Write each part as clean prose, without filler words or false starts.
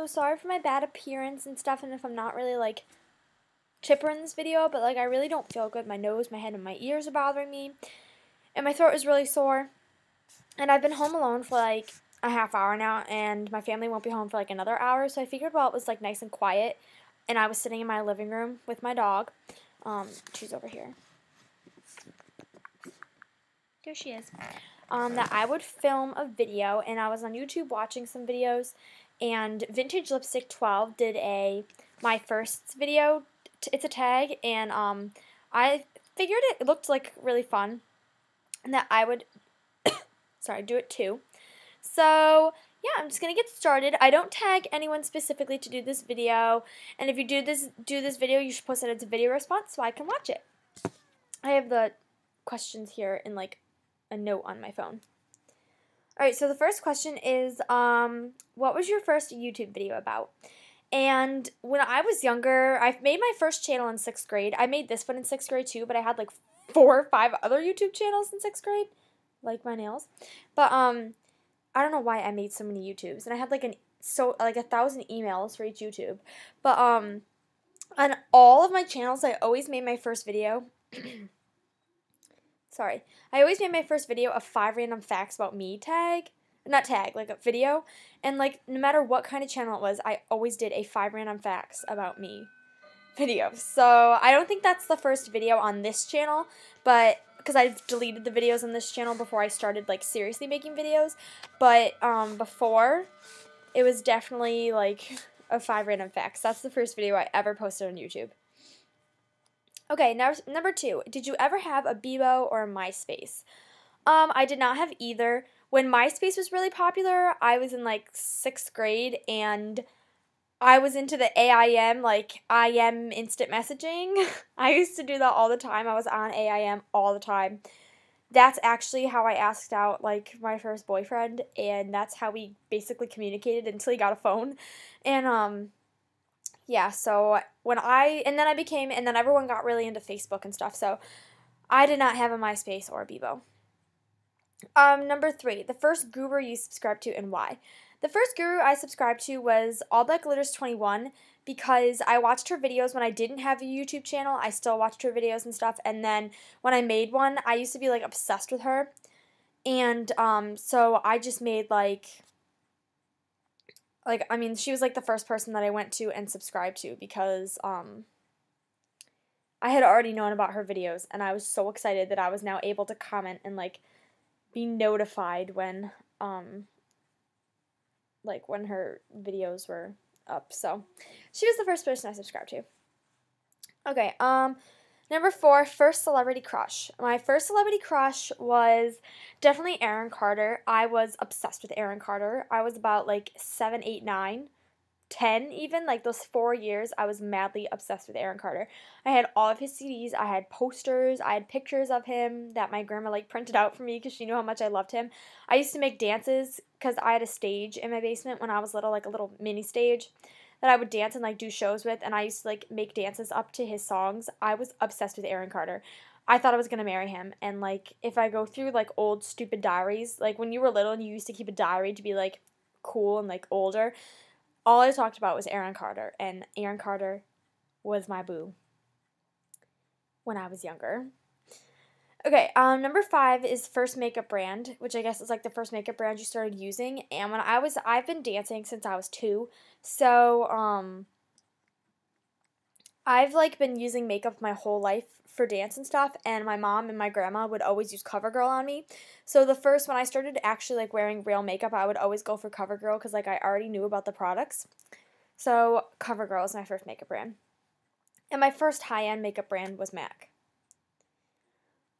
so sorry for my bad appearance and stuff, and if I'm not really, like, chipper in this video, but, like, I really don't feel good. My nose, my head, and my ears are bothering me, and my throat is really sore, and I've been home alone for, like, a half hour now, and my family won't be home for, like, another hour, so I figured while it was, like, nice and quiet, and I was sitting in my living room with my dog, she's over here. There she is. That I would film a video, and I was on YouTube watching some videos, and Vintage Lipstick 12 did my first video. It's a tag, and I figured it looked like really fun, and that I would do it too. So yeah, I'm just gonna get started. I don't tag anyone specifically to do this video, and if you do this video, you should post it as a video response so I can watch it. I have the questions here in like a note on my phone. Alright, so the first question is, what was your first YouTube video about? And when I was younger, I made my first channel in 6th grade. I made this one in 6th grade too, but I had like 4 or 5 other YouTube channels in 6th grade, like my nails. But I don't know why I made so many YouTubes, and I had like 1,000 emails for each YouTube. But on all of my channels, I always made my first video. Sorry. I always made my first video a 5 random facts about me like a video. And like no matter what kind of channel it was, I always did a 5 random facts about me video. So I don't think that's the first video on this channel, but because I've deleted the videos on this channel before I started like seriously making videos. But before, it was definitely like a 5 random facts. That's the first video I ever posted on YouTube. Okay, now number 2. Did you ever have a Bebo or a MySpace? I did not have either. When MySpace was really popular, I was in like 6th grade, and I was into the AIM, like IM instant messaging. I used to do that all the time. I was on AIM all the time. That's actually how I asked out like my first boyfriend, and that's how we basically communicated until he got a phone. And yeah, so and then everyone got really into Facebook and stuff, so I did not have a MySpace or a Bebo. Number 3, the first guru you subscribed to and why? The first guru I subscribed to was All That Glitters 21 because I watched her videos when I didn't have a YouTube channel. I still watched her videos and stuff, and then when I made one, I used to be like obsessed with her, and so I just made I mean, she was like the first person that I went to and subscribed to because I had already known about her videos, and I was so excited that I was now able to comment and like be notified when when her videos were up. So she was the first person I subscribed to. Okay, number 4, first celebrity crush. My first celebrity crush was definitely Aaron Carter. I was obsessed with Aaron Carter. I was about like 7, 8, 9, 10 even. Like those 4 years, I was madly obsessed with Aaron Carter. I had all of his CDs. I had posters. I had pictures of him that my grandma like printed out for me because she knew how much I loved him. I used to make dances because I had a stage in my basement when I was little, like a little mini stage that I would dance and like do shows with, and I used to like make dances up to his songs. I was obsessed with Aaron Carter. I thought I was gonna marry him, and like if I go through like old stupid diaries, like when you were little and you used to keep a diary to be like cool and like older, all I talked about was Aaron Carter, and Aaron Carter was my boo when I was younger. Okay, number 5 is first makeup brand, which I guess is like the first makeup brand you started using. And I've been dancing since I was 2, so I've like been using makeup my whole life for dance and stuff. And my mom and my grandma would always use CoverGirl on me. So when I started actually like wearing real makeup, I would always go for CoverGirl because like I already knew about the products. So CoverGirl is my first makeup brand, and my first high-end makeup brand was MAC.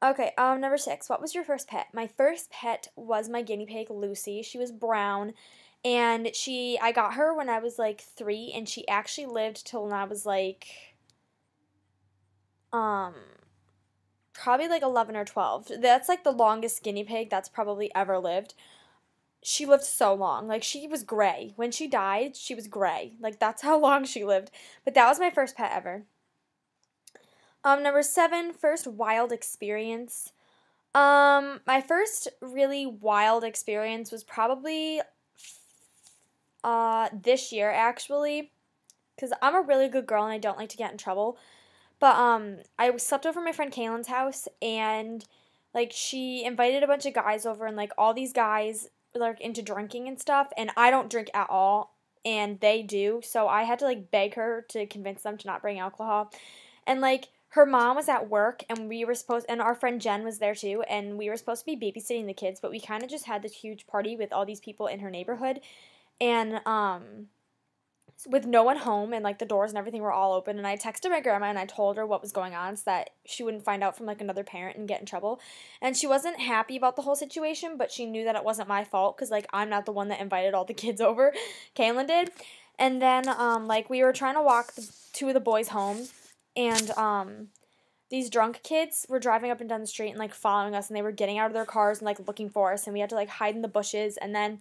Okay, number 6. What was your first pet? My first pet was my guinea pig, Lucy. She was brown, and I got her when I was like 3, and she actually lived till when I was like, probably like 11 or 12. That's like the longest guinea pig that's probably ever lived. She lived so long. Like, she was gray. When she died, she was gray. Like, that's how long she lived. But that was my first pet ever. Number 7, first wild experience. My first really wild experience was probably this year actually, because I'm a really good girl and I don't like to get in trouble. But I slept over at my friend Kaylin's house, and like she invited a bunch of guys over, and like all these guys are like into drinking and stuff, and I don't drink at all, and they do. So I had to like beg her to convince them to not bring alcohol. And like her mom was at work, and and our friend Jen was there too, and we were supposed to be babysitting the kids, but we kind of just had this huge party with all these people in her neighborhood. And with no one home, and like the doors and everything were all open, and I texted my grandma and I told her what was going on so that she wouldn't find out from like another parent and get in trouble. And she wasn't happy about the whole situation, but she knew that it wasn't my fault because like I'm not the one that invited all the kids over. Kaylin did. And then like we were trying to walk two of the boys home, and these drunk kids were driving up and down the street and like following us, and they were getting out of their cars and like looking for us, and we had to like hide in the bushes. And then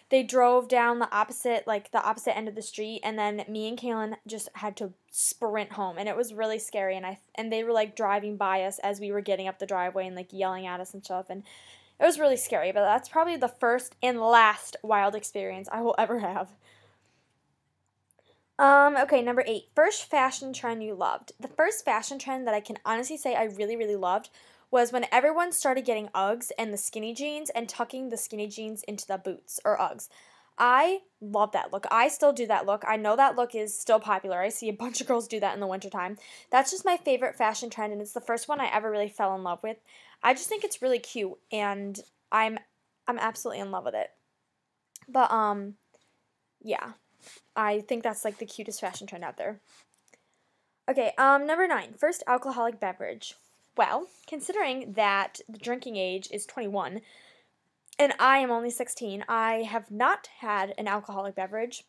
they drove down the opposite end of the street, and then me and Kaylin just had to sprint home, and it was really scary. And they were like driving by us as we were getting up the driveway and like yelling at us and stuff, and it was really scary. But that's probably the first and last wild experience I will ever have. Okay, number 8. First fashion trend you loved. The first fashion trend that I can honestly say I really, really loved was when everyone started getting Uggs and the skinny jeans and tucking the skinny jeans into the boots or Uggs. I love that look. I still do that look. I know that look is still popular. I see a bunch of girls do that in the wintertime. That's just my favorite fashion trend, and it's the first one I ever really fell in love with. I just think it's really cute, and I'm absolutely in love with it. But yeah. I think that's like the cutest fashion trend out there. Okay, number 9, first alcoholic beverage. Well, considering that the drinking age is 21 and I am only 16, I have not had an alcoholic beverage.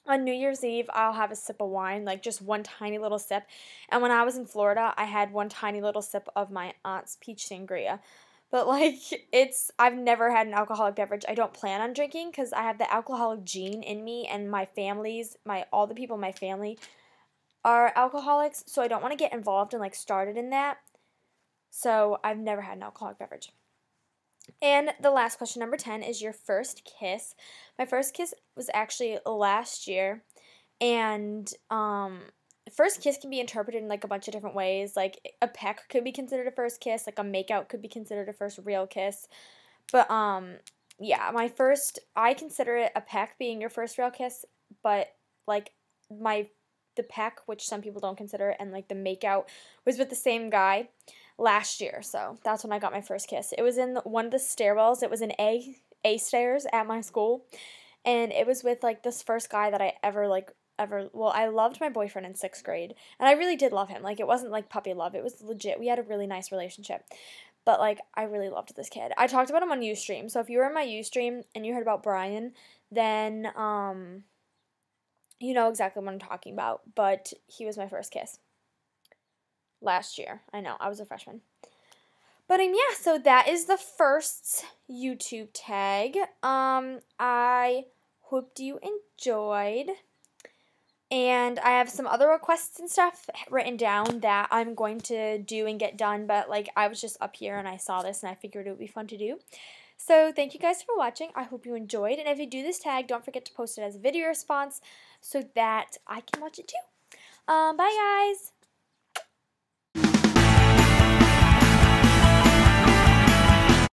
On New Year's Eve, I'll have a sip of wine, like just one tiny little sip. And when I was in Florida, I had one tiny little sip of my aunt's peach sangria. But like I've never had an alcoholic beverage. I don't plan on drinking because I have the alcoholic gene in me, and all the people in my family are alcoholics, so I don't want to get involved and like started in that. So I've never had an alcoholic beverage. And the last question, number 10, is your first kiss. My first kiss was actually last year, and first kiss can be interpreted in like a bunch of different ways. Like a peck could be considered a first kiss, like a makeout could be considered a first real kiss. But yeah, I consider it a peck being your first real kiss, but like the peck, which some people don't consider, and like the makeout was with the same guy last year. So that's when I got my first kiss. It was in one of the stairwells. It was in A stairs at my school, and it was with like this first guy that I I loved my boyfriend in 6th grade, and I really did love him. Like, it wasn't like puppy love. It was legit. We had a really nice relationship. But like, I really loved this kid. I talked about him on Ustream. So if you were in my Ustream and you heard about Brian, then you know exactly what I'm talking about. But he was my first kiss last year. I know, I was a freshman. But yeah, so that is the first YouTube tag. I hope you enjoyed. And I have some other requests and stuff written down that I'm going to do and get done, but like I was just up here and I saw this and I figured it would be fun to do. So thank you guys for watching. I hope you enjoyed, and if you do this tag, don't forget to post it as a video response so that I can watch it too. Bye guys!